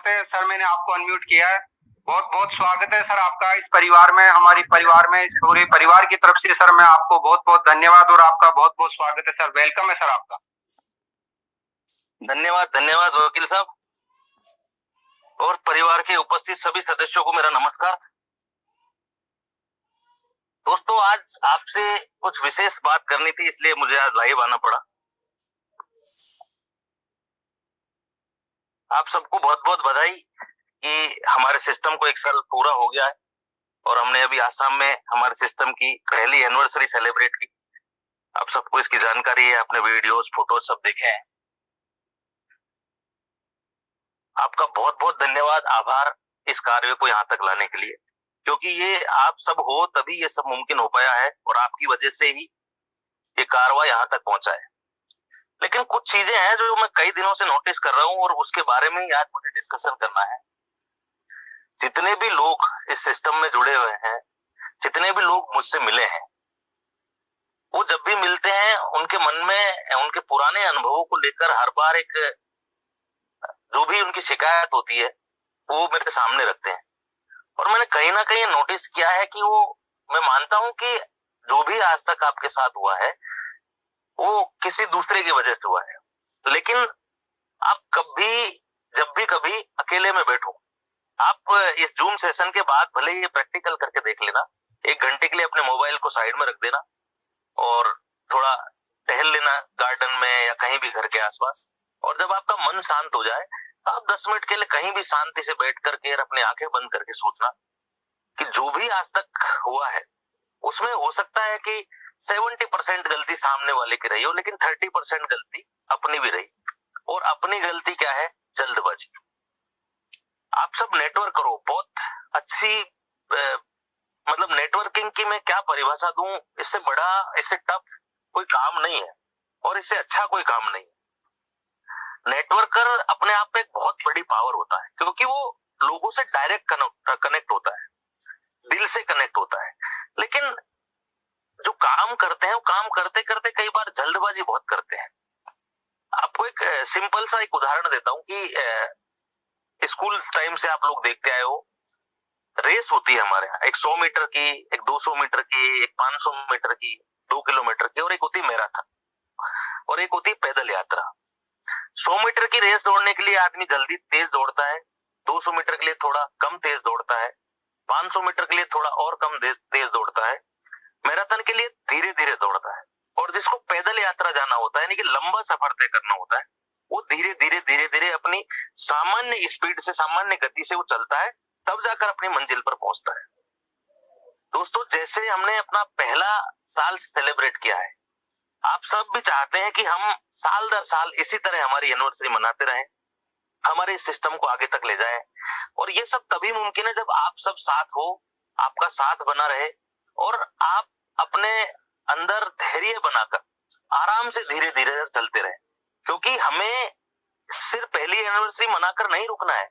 है सर, मैंने आपको अनम्यूट किया है। बहुत बहुत स्वागत है सर आपका इस परिवार में, हमारी परिवार में, इस पूरे परिवार की तरफ से सर मैं आपको बहुत बहुत धन्यवाद और आपका बहुत बहुत स्वागत है सर। वेलकम है सर आपका। धन्यवाद धन्यवाद वकील साहब और परिवार के उपस्थित सभी सदस्यों को मेरा नमस्कार। दोस्तों, आज आपसे कुछ विशेष बात करनी थी, इसलिए मुझे आज लाइव आना पड़ा। आप सबको बहुत बहुत बधाई कि हमारे सिस्टम को 1 साल पूरा हो गया है और हमने अभी आसाम में हमारे सिस्टम की पहली एनिवर्सरी सेलिब्रेट की। आप सबको इसकी जानकारी है, आपने वीडियोस फोटोज सब देखे हैं। आपका बहुत बहुत धन्यवाद, आभार इस कार्य को यहाँ तक लाने के लिए, क्योंकि ये आप सब हो तभी ये सब मुमकिन हो पाया है और आपकी वजह से ही ये कारवा यहाँ तक पहुंचा है। लेकिन कुछ चीजें हैं जो मैं कई दिनों से नोटिस कर रहा हूँ और उसके बारे में ही आज मुझे डिस्कशन करना है। जितने भी लोग इस सिस्टम में जुड़े हुए हैं, जितने भी लोग मुझसे मिले हैं, वो जब भी मिलते हैं उनके मन में उनके पुराने अनुभवों को लेकर हर बार एक जो भी उनकी शिकायत होती है वो मेरे सामने रखते हैं। और मैंने कहीं ना कहीं नोटिस किया है कि वो, मैं मानता हूं कि जो भी आज तक आपके साथ हुआ है वो किसी दूसरे की वजह से हुआ है। लेकिन आप कभी जब भी कभी अकेले में बैठो, आप इस जूम सेशन के बाद भले ये प्रैक्टिकल करके देख लेना, 1 घंटे के लिए अपने मोबाइल को साइड में रख देना और थोड़ा टहल लेना गार्डन में या कहीं भी घर के आसपास। और जब आपका मन शांत हो जाए आप 10 मिनट के लिए कहीं भी शांति से बैठ करके और अपनी आंखें बंद करके सोचना कि जो भी आज तक हुआ है उसमें हो सकता है कि 70% गलती सामने वाले की रही हो, लेकिन 30% गलती अपनी भी रही। और अपनी गलती क्या है? जल्दबाजी। आप सब नेटवर्क करो, बहुत अच्छी मतलब नेटवर्किंग की मैं क्या परिभाषा दूं, इससे बड़ा, इससे टफ कोई काम नहीं है और इससे अच्छा कोई काम नहीं है। नेटवर्कर अपने आप में एक बहुत बड़ी पावर होता है, क्योंकि वो लोगों से डायरेक्ट कनेक्ट होता है, दिल से कनेक्ट होता है। लेकिन जो काम करते हैं वो काम करते करते कई बार जल्दबाजी बहुत करते हैं। आपको एक सिंपल सा एक उदाहरण देता हूं कि स्कूल टाइम से आप लोग देखते आए हो, रेस होती है हमारे यहाँ, एक 100 मीटर की, एक 200 मीटर की, एक 500 मीटर की, 2 किलोमीटर की, और एक होती मैराथन और एक होती पैदल यात्रा। 100 मीटर की रेस दौड़ने के लिए आदमी जल्दी तेज दौड़ता है, 200 मीटर के लिए थोड़ा कम तेज दौड़ता है, 500 मीटर के लिए थोड़ा और कम तेज दौड़ता है, मैराथन के लिए धीरे धीरे दौड़ता है। और जिसको पैदल यात्रा जाना होता है, यानी कि लंबा सफर तय करना होता है, वो धीरे धीरे धीरे धीरे अपनी सामान्य स्पीड से, सामान्य गति से वो चलता है, तब जाकर अपनी मंजिल पर पहुंचता है। दोस्तों, जैसे हमने अपना पहला साल सेलिब्रेट किया है, आप सब भी चाहते हैं कि हम साल दर साल इसी तरह हमारी एनिवर्सरी मनाते रहें, हमारे सिस्टम को आगे तक ले जाएं। और ये सब तभी मुमकिन है जब आप सब साथ हो, आपका साथ बना रहे और आप अपने अंदर धैर्य बनाकर आराम से धीरे धीरे चलते रहे। क्योंकि हमें सिर्फ पहली एनिवर्सरी मनाकर नहीं रुकना है,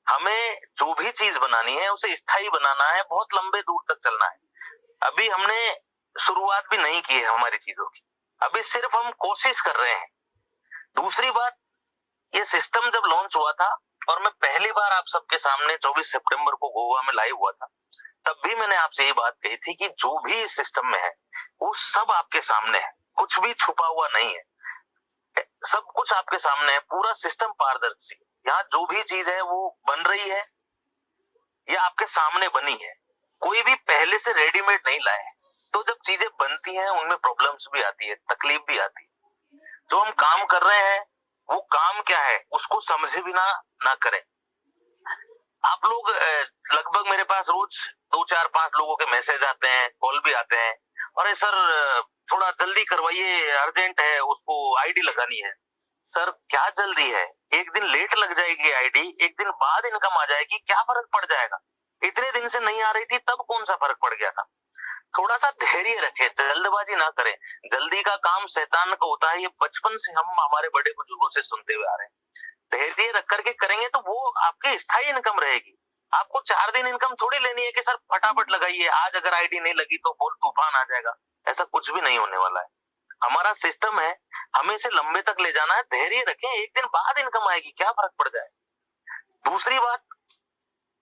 हमें जो भी चीज बनानी है उसे स्थायी बनाना है, बहुत लंबे दूर तक चलना है। अभी हमने शुरुआत भी नहीं की है हमारी चीजों की, अभी सिर्फ हम कोशिश कर रहे हैं। दूसरी बात, ये सिस्टम जब लॉन्च हुआ था और मैं पहली बार आप सबके सामने 24 सितंबर को गोवा में लाइव हुआ था, तब भी मैंने आपसे ये बात कही थी कि जो भी इस सिस्टम में है वो सब आपके सामने है, कुछ भी छुपा हुआ नहीं है, सब कुछ आपके सामने है, पूरा सिस्टम पारदर्शी है। यहाँ जो भी चीज है वो बन रही है या आपके सामने बनी है, कोई भी पहले से रेडीमेड नहीं लाए। तो जब चीजें बनती हैं उनमें प्रॉब्लम्स भी आती है, तकलीफ भी आती है। जो हम काम कर रहे हैं वो काम क्या है उसको समझे भी ना करें। आप लोग लगभग मेरे पास रोज 2 4 5 लोगों के मैसेज आते हैं, कॉल भी आते हैं, अरे सर थोड़ा जल्दी करवाइए, अर्जेंट है, उसको आईडी लगानी है। सर क्या जल्दी है? एक दिन लेट लग जाएगी आईडी, एक दिन बाद इनकम आ जाएगी, क्या फर्क पड़ जाएगा? इतने दिन से नहीं आ रही थी तब कौन सा फर्क पड़ गया था? थोड़ा सा धैर्य रखें, जल्दबाजी ना करें। जल्दी का काम शैतान का होता है, ये बचपन से हम हमारे बड़े बुजुर्गों से सुनते हुए आ रहे हैं। धैर्य रख करके करेंगे तो वो आपकी स्थायी इनकम रहेगी। आपको 4 दिन इनकम थोड़ी लेनी है कि सर फटाफट लगाइए, आज अगर आईडी नहीं लगी तो बोल तूफान आ जाएगा। ऐसा कुछ भी नहीं होने वाला है। हमारा सिस्टम है, हमें इसे लंबे तक ले जाना है। धैर्य रखें, एक दिन बाद इनकम आएगी, क्या फर्क पड़ जाए। दूसरी बात,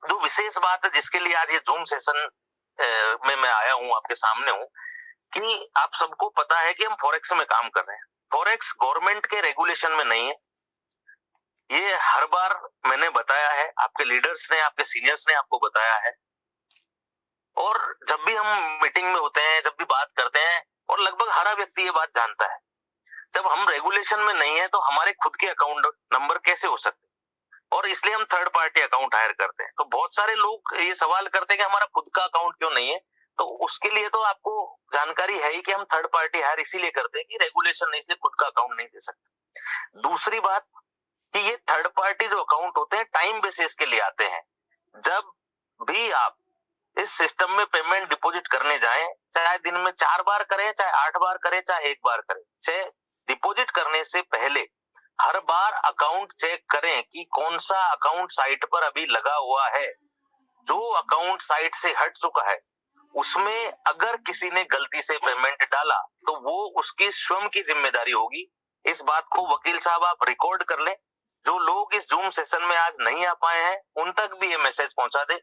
जो विशेष बात है जिसके लिए आज ये जूम सेशन में मैं आया हूं, आपके सामने हूं, कि आप सबको पता है कि हम फॉरेक्स में काम कर रहे हैं। फॉरेक्स गवर्नमेंट के रेगुलेशन में नहीं है। ये हर बार मैंने बताया है, आपके लीडर्स ने, आपके सीनियर्स ने आपको बताया है, और जब भी हम मीटिंग में होते हैं, जब भी बात करते हैं, और लगभग हर व्यक्ति ये बात जानता है, जब हम रेगुलेशन में नहीं है तो हमारे खुद के अकाउंट नंबर कैसे हो सकते हैं, और इसलिए हम थर्ड पार्टी अकाउंट हायर करते हैं। तो बहुत सारे लोग ये सवाल करते हैं कि हमारा खुद का अकाउंट क्यों नहीं है। तो उसके लिए तो आपको जानकारी है ही कि हम थर्ड पार्टी हायर इसीलिए करते हैं कि रेगुलेशन नहीं, इसलिए खुद का अकाउंट नहीं दे सकते। दूसरी बात कि ये थर्ड पार्टी जो अकाउंट होते हैं टाइम बेसिस के लिए आते हैं। जब भी आप इस सिस्टम में पेमेंट डिपॉजिट करने जाएं, चाहे दिन में 4 बार करें, चाहे 8 बार करें, चाहे 1 बार करें, चाहे डिपॉजिट करने से पहले हर बार अकाउंट चेक करें कि कौन सा अकाउंट साइट पर अभी लगा हुआ है। जो अकाउंट साइट से हट चुका है उसमें अगर किसी ने गलती से पेमेंट डाला तो वो उसकी स्वयं की जिम्मेदारी होगी। इस बात को वकील साहब आप रिकॉर्ड कर लें। जो लोग इस जूम सेशन में आज नहीं आ पाए हैं उन तक भी ये मैसेज पहुंचा दे।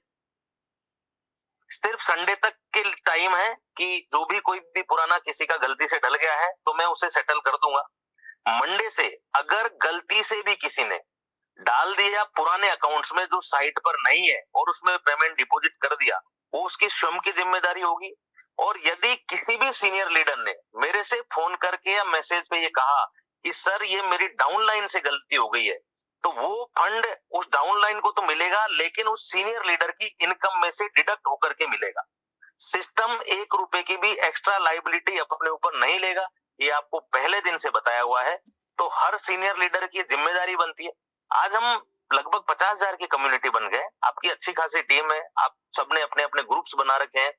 सिर्फ संडे तक के टाइम है कि जो भी कोई भी पुराना किसी का गलती से डल गया है तो मैं उसे सेटल कर दूंगा। मंडे से अगर गलती से भी किसी ने डाल दिया पुराने अकाउंट्स में जो साइट पर नहीं है और उसमें पेमेंट डिपॉजिट कर दिया, वो उसकी स्वयं की जिम्मेदारी होगी। और यदि किसी भी सीनियर लीडर ने मेरे से फोन करके या मैसेज पे ये कहा कि सर ये मेरी डाउनलाइन से गलती हो गई है, तो वो फंड उस डाउनलाइन को तो मिलेगा, लेकिन उस सीनियर लीडर की इनकम में से डिडक्ट होकर के मिलेगा। सिस्टम 1 रुपए की भी एक्स्ट्रा लायबिलिटी अपने ऊपर नहीं लेगा, ये आपको पहले दिन से बताया हुआ है। तो हर सीनियर लीडर की जिम्मेदारी बनती है। आज हम लगभग 50,000 की कम्युनिटी बन गए। आपकी अच्छी खासी टीम है, आप सबने अपने अपने ग्रुप्स बना रखे हैं,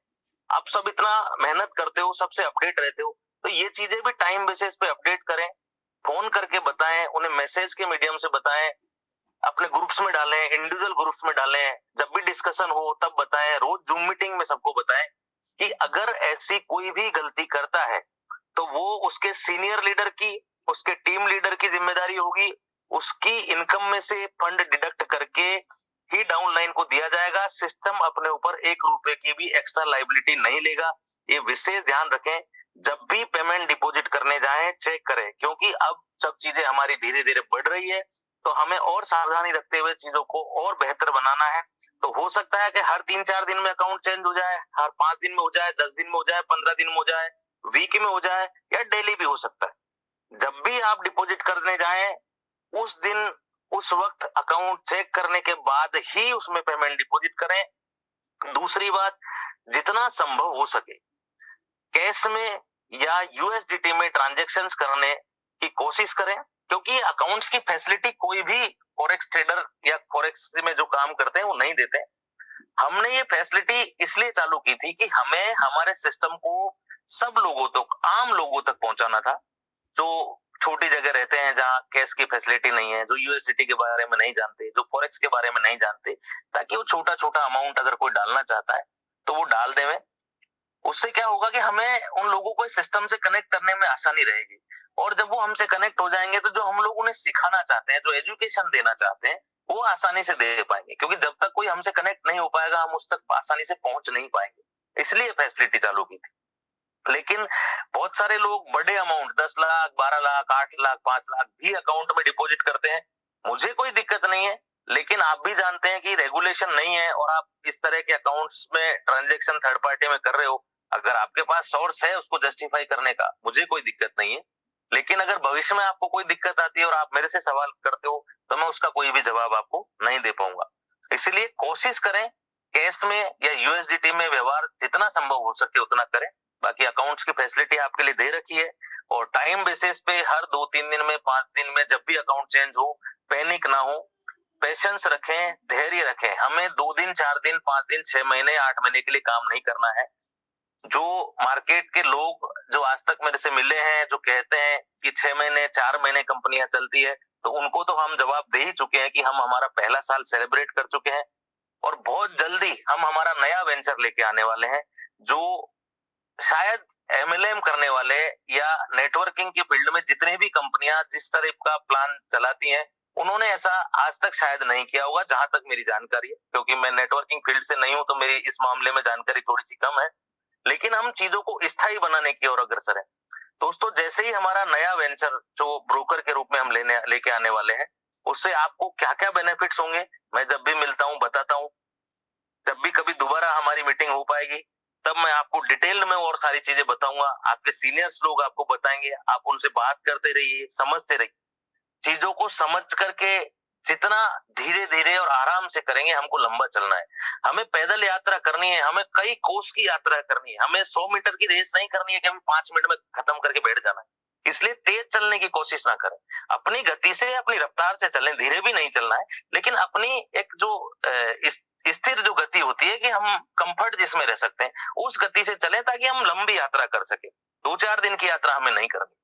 आप सब इतना मेहनत करते हो, सबसे अपडेट रहते हो, तो ये चीजें भी टाइम बेसिस पे अपडेट करें, फोन करके बताएं, उन्हें मैसेज के मीडियम से बताएं, अपने ग्रुप्स में डालें, इंडिविजुअल ग्रुप्स में डालें, जब भी डिस्कशन हो तब बताएं, रोज जूम मीटिंग में सबको बताएं कि अगर ऐसी कोई भी गलती करता है तो वो उसके सीनियर लीडर की, उसके टीम लीडर की जिम्मेदारी होगी। उसकी इनकम में से फंड डिडक्ट करके ही डाउनलाइन को दिया जाएगा। सिस्टम अपने ऊपर 1 रुपए की भी एक्स्ट्रा लायबिलिटी नहीं लेगा। ये विशेष ध्यान रखें। जब भी पेमेंट डिपॉजिट करने जाएं चेक करें, क्योंकि अब सब चीजें हमारी धीरे धीरे बढ़ रही है, तो हमें और सावधानी रखते हुए चीजों को और बेहतर बनाना है। तो हो सकता है कि हर 3-4 दिन में अकाउंट चेंज हो जाए, हर 5 दिन में हो जाए, 10 दिन में हो जाए, 15 दिन में हो जाए, वीक में हो जाए, या डेली भी हो सकता है। जब भी आप डिपॉजिट करने जाएं उस दिन उस वक्त अकाउंट चेक करने के बाद ही उसमें पेमेंट डिपॉजिट करें। दूसरी बात, जितना संभव हो सके कैश में या यूएसडीटी में ट्रांजैक्शंस करने की कोशिश करें, क्योंकि अकाउंट्स की फैसिलिटी कोई भी फॉरेक्स ट्रेडर या फॉरेक्स में जो काम करते हैं वो नहीं देते। हमने ये फैसिलिटी इसलिए चालू की थी कि हमें हमारे सिस्टम को सब लोगों तक, आम लोगों तक पहुंचाना था, जो छोटी जगह रहते हैं जहां कैश की फैसिलिटी नहीं है, जो यूएसडीटी के बारे में नहीं जानते, जो फॉरेक्स के बारे में नहीं जानते, ताकि वो छोटा छोटा अमाउंट अगर कोई डालना चाहता है तो वो डाल देवे। उससे क्या होगा कि हमें उन लोगों को इस सिस्टम से कनेक्ट करने में आसानी रहेगी। और जब वो हमसे कनेक्ट हो जाएंगे तो जो हम लोग उन्हें सिखाना चाहते हैं, जो एजुकेशन देना चाहते हैं, वो आसानी से दे पाएंगे, क्योंकि जब तक कोई हमसे कनेक्ट नहीं हो पाएगा हम उस तक आसानी से पहुंच नहीं पाएंगे। इसलिए फैसिलिटी चालू की थी। लेकिन बहुत सारे लोग बड़े अमाउंट 10 लाख, 12 लाख, 8 लाख, 5 लाख भी अकाउंट में डिपॉजिट करते हैं। मुझे कोई दिक्कत नहीं है, लेकिन आप भी जानते हैं कि रेगुलेशन नहीं है और आप इस तरह के अकाउंट्स में ट्रांजैक्शन थर्ड पार्टी में कर रहे हो। अगर आपके पास सोर्स है उसको जस्टिफाई करने का, मुझे कोई दिक्कत नहीं है। लेकिन अगर भविष्य में आपको कोई दिक्कत आती है और आप मेरे से सवाल करते हो तो मैं उसका कोई भी जवाब आपको नहीं दे पाऊंगा। इसलिए कोशिश करें कैश में या यूएसडीटी में व्यवहार जितना संभव हो सके उतना करें। बाकी अकाउंट्स की फैसिलिटी आपके लिए दे रखी है, और टाइम बेसिस पे हर 2-3 दिन में, 5 दिन में जब भी अकाउंट चेंज हो, पैनिक ना हो, पेशेंस रखें, धैर्य रखें। हमें 2 दिन, 4 दिन, 5 दिन, 6 महीने, 8 महीने के लिए काम नहीं करना है। जो मार्केट के लोग जो आज तक मेरे से मिले हैं, जो कहते हैं कि 6 महीने, 4 महीने कंपनियां चलती है, तो उनको तो हम जवाब दे ही चुके हैं कि हम हमारा पहला साल सेलिब्रेट कर चुके हैं, और बहुत जल्दी हम हमारा नया वेंचर लेके आने वाले हैं, जो शायद एमएलएम करने वाले या नेटवर्किंग के फील्ड में जितनी भी कंपनियां जिस तरह का प्लान चलाती हैं, उन्होंने ऐसा आज तक शायद नहीं किया होगा, जहां तक मेरी जानकारी है, क्योंकि मैं नेटवर्किंग फील्ड से नहीं हूं तो मेरी इस मामले में जानकारी थोड़ी सी कम है। लेकिन हम चीजों को स्थायी बनाने की ओर अग्रसर है। दोस्तों, जैसे ही हमारा नया वेंचर जो ब्रोकर के रूप में हम लेके आने वाले हैं, उससे आपको क्या क्या बेनिफिट्स होंगे, मैं जब भी मिलता हूं बताता हूं। जब भी कभी दोबारा हमारी मीटिंग हो पाएगी, तब मैं आपको डिटेल में और सारी चीजें बताऊंगा। आपके सीनियर्स लोग आपको बताएंगे, आप उनसे बात करते रहिए, समझते रहिए। चीजों को समझ करके जितना धीरे धीरे और आराम से करेंगे, हमको लंबा चलना है। हमें पैदल यात्रा करनी है, हमें कई कोस की यात्रा करनी है। हमें 100 मीटर की रेस नहीं करनी है कि हमें 5 मिनट में खत्म करके बैठ जाना है। इसलिए तेज चलने की कोशिश ना करें, अपनी गति से, अपनी रफ्तार से चलें। धीरे भी नहीं चलना है, लेकिन अपनी एक जो स्थिर जो गति होती है कि हम कंफर्ट जिसमें रह सकते हैं, उस गति से चलें, ताकि हम लंबी यात्रा कर सके। 2-4 दिन की यात्रा हमें नहीं करनी।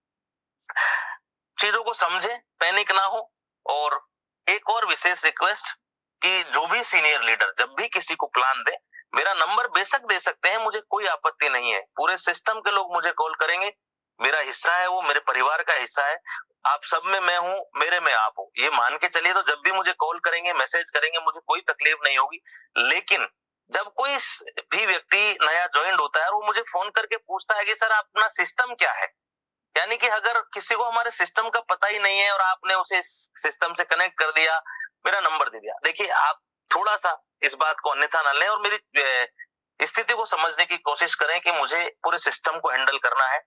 चीजों को समझें, पैनिक ना हो। और एक और विशेष रिक्वेस्ट कि जो भी सीनियर लीडर जब भी किसी को प्लान दे, मेरा नंबर बेशक दे सकते हैं, मुझे कोई आपत्ति नहीं है। पूरे सिस्टम के लोग मुझे कॉल करेंगे, मेरा हिस्सा है वो, मेरे परिवार का हिस्सा है। आप सब में मैं हूं, मेरे में आप हो, ये मान के चलिए। तो जब भी मुझे कॉल करेंगे, मैसेज करेंगे, मुझे कोई तकलीफ नहीं होगी। लेकिन जब कोई भी व्यक्ति नया ज्वाइंट होता है और वो मुझे फोन करके पूछता है कि सर अपना सिस्टम क्या है, यानी कि अगर किसी को हमारे सिस्टम का पता ही नहीं है और आपने उसे सिस्टम से कनेक्ट कर दिया, मेरा नंबर दे दिया, देखिए आप थोड़ा सा इस बात को अन्यथा न लें और मेरी स्थिति को समझने की कोशिश करें कि मुझे पूरे सिस्टम को हैंडल करना है।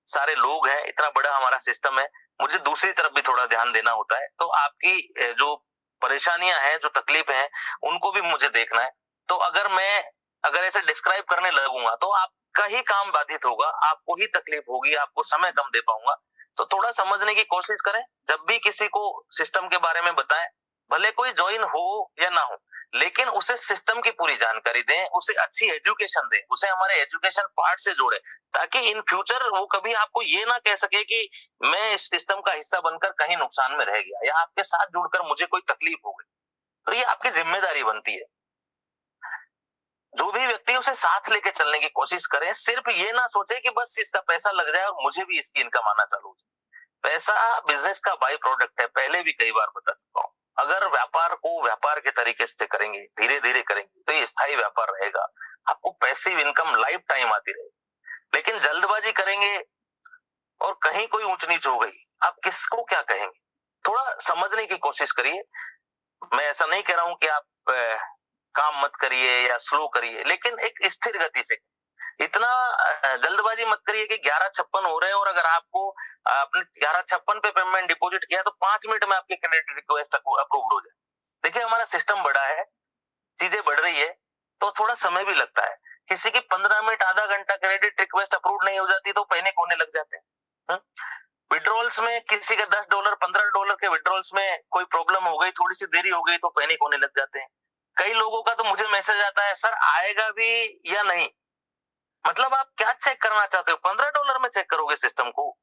सारे लोग हैं, इतना बड़ा हमारा सिस्टम है, मुझे दूसरी तरफ भी थोड़ा ध्यान देना होता है। तो आपकी जो परेशानियां हैं, जो तकलीफें हैं, उनको भी मुझे देखना है। तो अगर ऐसे डिस्क्राइब करने लगूंगा तो आपका ही काम बाधित होगा, आपको ही तकलीफ होगी, आपको समय कम दे पाऊंगा। तो थोड़ा समझने की कोशिश करें। जब भी किसी को सिस्टम के बारे में बताएं, भले कोई ज्वाइन हो या ना हो, लेकिन उसे सिस्टम की पूरी जानकारी दें, उसे अच्छी एजुकेशन दें, उसे हमारे एजुकेशन पार्ट से जोड़ें, ताकि इन फ्यूचर वो कभी आपको ये ना कह सके कि मैं इस सिस्टम का हिस्सा बनकर कहीं नुकसान में रह गया, या आपके साथ जुड़कर मुझे कोई तकलीफ हो गई। तो ये आपकी जिम्मेदारी बनती है। जो भी व्यक्ति उसे साथ लेके चलने की कोशिश करे, सिर्फ ये ना सोचे कि बस इसका पैसा लग जाए और मुझे भी इसकी इनकम आना चालू हो जाए। पैसा बिजनेस का बाई प्रोडक्ट है, पहले भी कई बार बता चुका हूं। अगर व्यापार को व्यापार के तरीके से करेंगे, धीरे धीरे करेंगे, तो ये स्थायी व्यापार रहेगा। आपको पैसिव इनकम लाइफ टाइम आती रहेगी। लेकिन जल्दबाजी करेंगे और कहीं कोई ऊंच नीच हो गई, आप किसको क्या कहेंगे? थोड़ा समझने की कोशिश करिए। मैं ऐसा नहीं कह रहा हूं कि आप काम मत करिए या स्लो करिए, लेकिन एक स्थिर गति से। इतना जल्दबाजी मत करिए कि 11:56 हो रहे हैं और अगर आपको आपने 11:56 पे पेमेंट डिपॉजिट किया तो 5 मिनट में आपकी क्रेडिट रिक्वेस्ट अप्रूव्ड हो जाए। देखिए हमारा सिस्टम बड़ा है, चीजें बढ़ रही है, तो थोड़ा समय भी लगता है। किसी की 15 मिनट, आधा घंटा क्रेडिट रिक्वेस्ट अप्रूव नहीं हो जाती तो पैनिक होने लग जाते हैं। विड्रॉल्स में किसी का $10, $15 के विड्रॉल्स में कोई प्रॉब्लम हो गई, थोड़ी सी देरी हो गई तो पैनिक होने लग जाते हैं। कई लोगों का तो मुझे मैसेज आता है, सर आएगा भी या नहीं। मतलब आप क्या चेक करना चाहते हो? $15 में चेक करोगे सिस्टम को?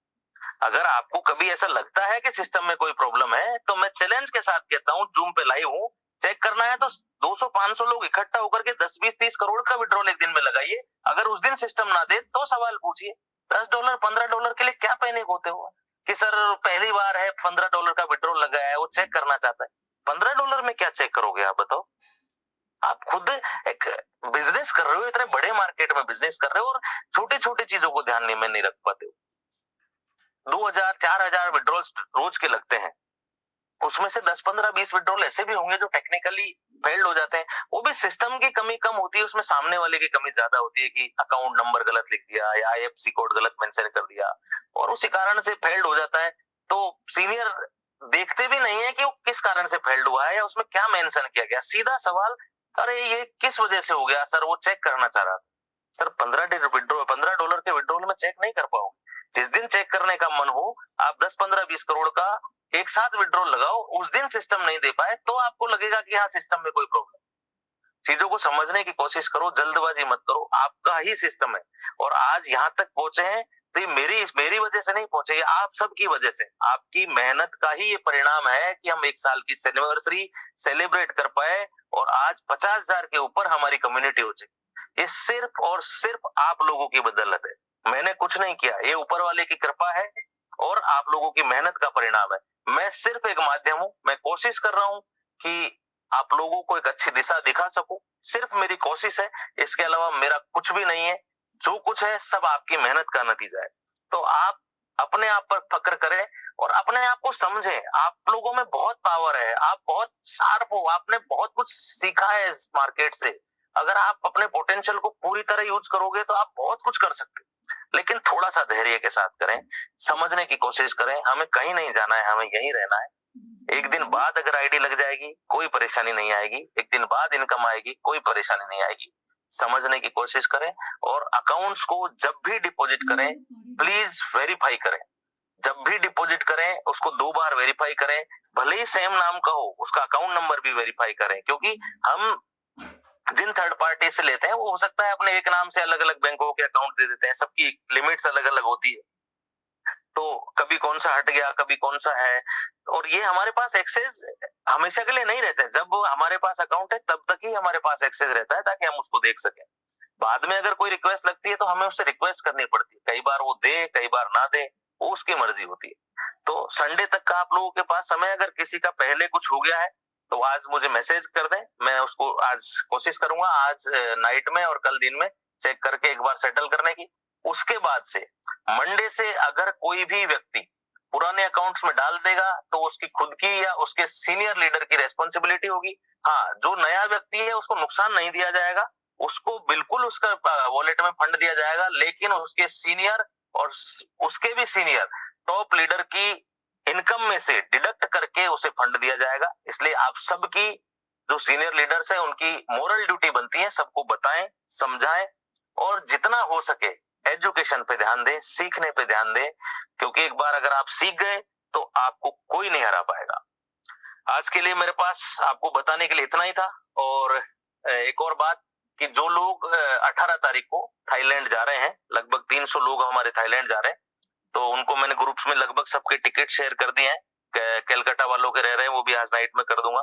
अगर आपको कभी ऐसा लगता है कि सिस्टम में कोई प्रॉब्लम है, तो मैं चैलेंज के साथ कहता हूं, जूम पे लाइव हूं, चेक करना है तो 200-500 लोग इकट्ठा होकर के 10-20-30 करोड़ का विड्रॉल एक दिन में लगाइए। अगर उस दिन सिस्टम ना दे तो सवाल पूछिए। $10, $15 के लिए क्या पैनिक होते हो कि सर पहली बार है, $15 का विड्रॉल लगा है, वो चेक करना चाहता है। $15 में क्या चेक करोगे आप बताओ? आप खुद एक बिजनेस कर रहे हो, इतने बड़े मार्केट में बिजनेस कर रहे हो और छोटी छोटी चीजों को ध्यान में नहीं रख पाते हो। 2000-4000 विड्रॉल्स रोज के लगते हैं, उसमें से 10-15-20 विड्रॉल ऐसे भी होंगे जो टेक्निकली फेल्ड हो जाते हैं। वो भी सिस्टम की कमी कम होती है, उसमें सामने वाले की कमी ज्यादा होती है कि अकाउंट नंबर गलत लिख दिया या IFSC कोड गलत मेंशन कर दिया और उसी कारण से फेल्ड हो जाता है। तो सीनियर देखते भी नहीं है कि वो किस कारण से फेल्ड हुआ है या उसमें क्या मेंशन किया गया। सीधा सवाल, अरे ये किस वजह से हो गया सर, वो चेक करना चाह रहा था। सर $15 के विड्रॉल में चेक नहीं कर पाओगे। जिस दिन चेक करने का मन हो, आप 10-15-20 करोड़ का एक साथ विड्रॉल लगाओ, उस दिन सिस्टम नहीं दे पाए तो आपको लगेगा कि हाँ सिस्टम में कोई प्रॉब्लम। चीजों को समझने की कोशिश करो, जल्दबाजी मत करो। आपका ही सिस्टम है और आज यहाँ तक पहुंचे हैं तो ये मेरी वजह से नहीं पहुंचे, ये आप सबकी वजह से, आपकी मेहनत का ही ये परिणाम है कि हम 1 साल की एनिवर्सरी सेलिब्रेट कर पाए और आज 50,000 के ऊपर हमारी कम्युनिटी हो चुकी। ये सिर्फ और सिर्फ आप लोगों की बदौलत है। मैंने कुछ नहीं किया, ये ऊपर वाले की कृपा है। और आप लोगों की मेहनत का परिणाम है। मैं सिर्फ एक माध्यम हूं, मैं कोशिश कर रहा हूं कि आप लोगों को एक अच्छी दिशा दिखा सकूं, सिर्फ मेरी कोशिश है, इसके अलावा मेरा कुछ भी नहीं है। जो कुछ है सब आपकी मेहनत का नतीजा है। तो आप अपने आप पर फक्र करें और अपने आप को समझें। आप लोगों में बहुत पावर है, आप बहुत शार्प हो, आपने बहुत कुछ सीखा है इस मार्केट से। अगर आप अपने पोटेंशियल को पूरी तरह यूज करोगे तो आप बहुत कुछ कर सकते हैं, लेकिन थोड़ा सा धैर्य के साथ करें, समझने की कोशिश करें। हमें कहीं नहीं जाना है, हमें यहीं रहना है। एक दिन बाद अगर आईडी लग जाएगी कोई परेशानी नहीं आएगी, एक दिन बाद इनकम आएगी कोई परेशानी नहीं आएगी। समझने की कोशिश करें और अकाउंट्स को जब भी डिपॉजिट करें प्लीज वेरीफाई करें। जब भी डिपॉजिट करें उसको 2 बार वेरीफाई करें, भले ही सेम नाम का हो, उसका अकाउंट नंबर भी वेरीफाई करें, क्योंकि हम जिन थर्ड पार्टी से लेते हैं वो हो सकता है अपने एक नाम से अलग अलग बैंकों के अकाउंट दे देते हैं, सबकी लिमिट्स अलग अलग होती है, तो कभी कौन सा हट गया कभी कौन सा है, और ये हमारे पास एक्सेस हमेशा के लिए नहीं रहते। जब हमारे पास अकाउंट है तब तक ही हमारे पास एक्सेस रहता है ताकि हम उसको देख सकें। बाद में अगर कोई रिक्वेस्ट लगती है तो हमें उससे रिक्वेस्ट करनी पड़ती है, कई बार वो दे कई बार ना दे, वो उसकी मर्जी होती है। तो संडे तक का आप लोगों के पास समय, अगर किसी का पहले कुछ हो गया है तो आज मुझे मैसेज कर दें, मैं उसको आज कोशिश करूंगा आज नाइट में और कल दिन में चेक करके एक बार सेटल करने की। उसके बाद से मंडे से अगर कोई भी व्यक्ति पुराने अकाउंट्स में डाल देगा तो उसकी खुद की या उसके सीनियर लीडर की रेस्पॉन्सिबिलिटी होगी। हाँ, जो नया व्यक्ति है उसको नुकसान नहीं दिया जाएगा, उसको बिल्कुल उसका वॉलेट में फंड दिया जाएगा, लेकिन उसके सीनियर और उसके भी सीनियर टॉप लीडर की इनकम में से डिडक्ट करके उसे फंड दिया जाएगा। इसलिए आप सबकी जो सीनियर लीडर्स हैं उनकी मोरल ड्यूटी बनती है सबको बताएं, समझाएं और जितना हो सके एजुकेशन पे ध्यान दें, सीखने पे ध्यान दें, क्योंकि एक बार अगर आप सीख गए तो आपको कोई नहीं हरा पाएगा। आज के लिए मेरे पास आपको बताने के लिए इतना ही था। और एक और बात कि जो लोग 18 तारीख को थाईलैंड जा रहे हैं, लगभग 300 लोग हमारे थाईलैंड जा रहे हैं, तो उनको मैंने ग्रुप्स में लगभग सबके टिकट शेयर कर दिए हैं। कलकत्ता वालों के रह रहे हैं वो भी आज नाइट में कर दूंगा।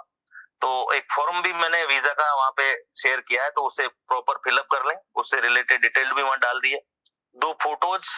तो एक फॉर्म भी मैंने वीजा का वहां पे शेयर किया है, तो उसे प्रॉपर फिलअप कर लें, उससे रिलेटेड डिटेल भी वहां डाल दी है। 2 फोटोज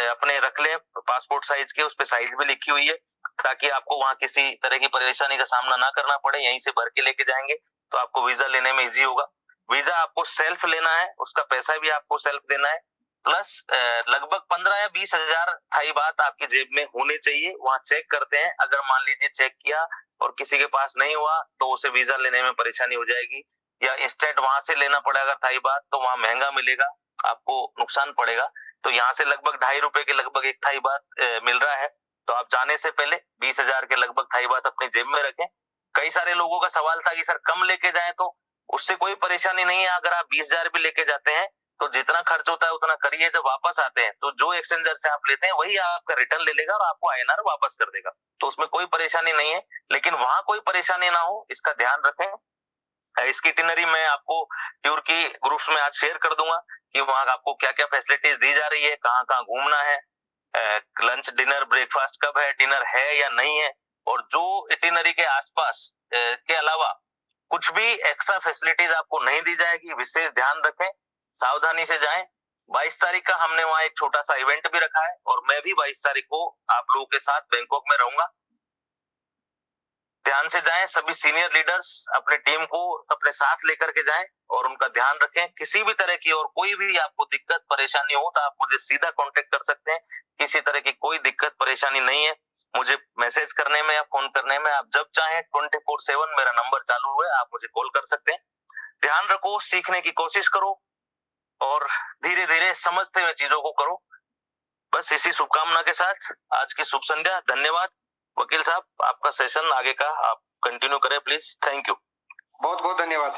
अपने रख लें पासपोर्ट साइज के, उस पे साइज भी लिखी हुई है ताकि आपको वहां किसी तरह की परेशानी का सामना ना करना पड़े, यहीं से भर के लेके जाएंगे तो आपको वीजा लेने में इजी होगा। वीजा आपको सेल्फ लेना है, उसका पैसा भी आपको सेल्फ देना है, प्लस लगभग 15 या 20 हजार थाई बात आपकी जेब में होने चाहिए। वहां चेक करते हैं, अगर मान लीजिए चेक किया और किसी के पास नहीं हुआ तो उसे वीजा लेने में परेशानी हो जाएगी, या इंस्टेंट वहां से लेना पड़ेगा अगर थाई बात, तो वहां महंगा मिलेगा, आपको नुकसान पड़ेगा। तो यहाँ से लगभग ₹2.5 के लगभग एक थाई बात मिल रहा है। तो आप जाने से पहले 20,000 के लगभग थाई बात अपनी जेब में रखें। कई सारे लोगों का सवाल था कि सर कम लेके जाएं, तो उससे कोई परेशानी नहीं है। अगर आप 20,000 भी लेके जाते हैं तो जितना खर्च होता है उतना करिए, जब वापस आते हैं तो जो एक्सचेंजर से आप लेते हैं वही आपका रिटर्न ले लेगा और आपको INR वापस कर देगा, तो उसमें कोई परेशानी नहीं है। लेकिन वहां कोई परेशानी ना हो इसका ध्यान रखें। इसकी इटिनरी मैं आपको टूर की ग्रुप्स में आज शेयर कर दूंगा कि वहां आपको क्या क्या फैसिलिटीज दी जा रही है, कहाँ कहाँ घूमना है, लंच डिनर ब्रेकफास्ट कब है, डिनर है या नहीं है, और जो इटिनरी के आसपास के अलावा कुछ भी एक्स्ट्रा फैसिलिटीज आपको नहीं दी जाएगी। विशेष ध्यान रखें, सावधानी से जाएं। 22 तारीख का हमने वहां एक छोटा सा इवेंट भी रखा है और मैं भी 22 तारीख को आप लोगों के साथ बैंकॉक में रहूंगा। ध्यान से जाएं, सभी सीनियर लीडर्स अपने टीम को अपने साथ लेकर के जाएं और उनका ध्यान रखें। किसी भी तरह की और कोई भी आपको दिक्कत परेशानी हो तो आप मुझे सीधा कांटेक्ट कर सकते हैं, किसी तरह की कोई दिक्कत परेशानी नहीं है। मुझे मैसेज करने में या फोन करने में आप जब चाहें 24/7 मेरा नंबर चालू है, आप मुझे कॉल कर सकते हैं। ध्यान रखो, सीखने की कोशिश करो और धीरे धीरे समझते हुए चीजों को करो। बस इसी शुभकामना के साथ आज की शुभ संध्या। धन्यवाद। वकील साहब, आपका सेशन आगे का आप कंटिन्यू करें प्लीज। Thank you. बहुत बहुत धन्यवाद।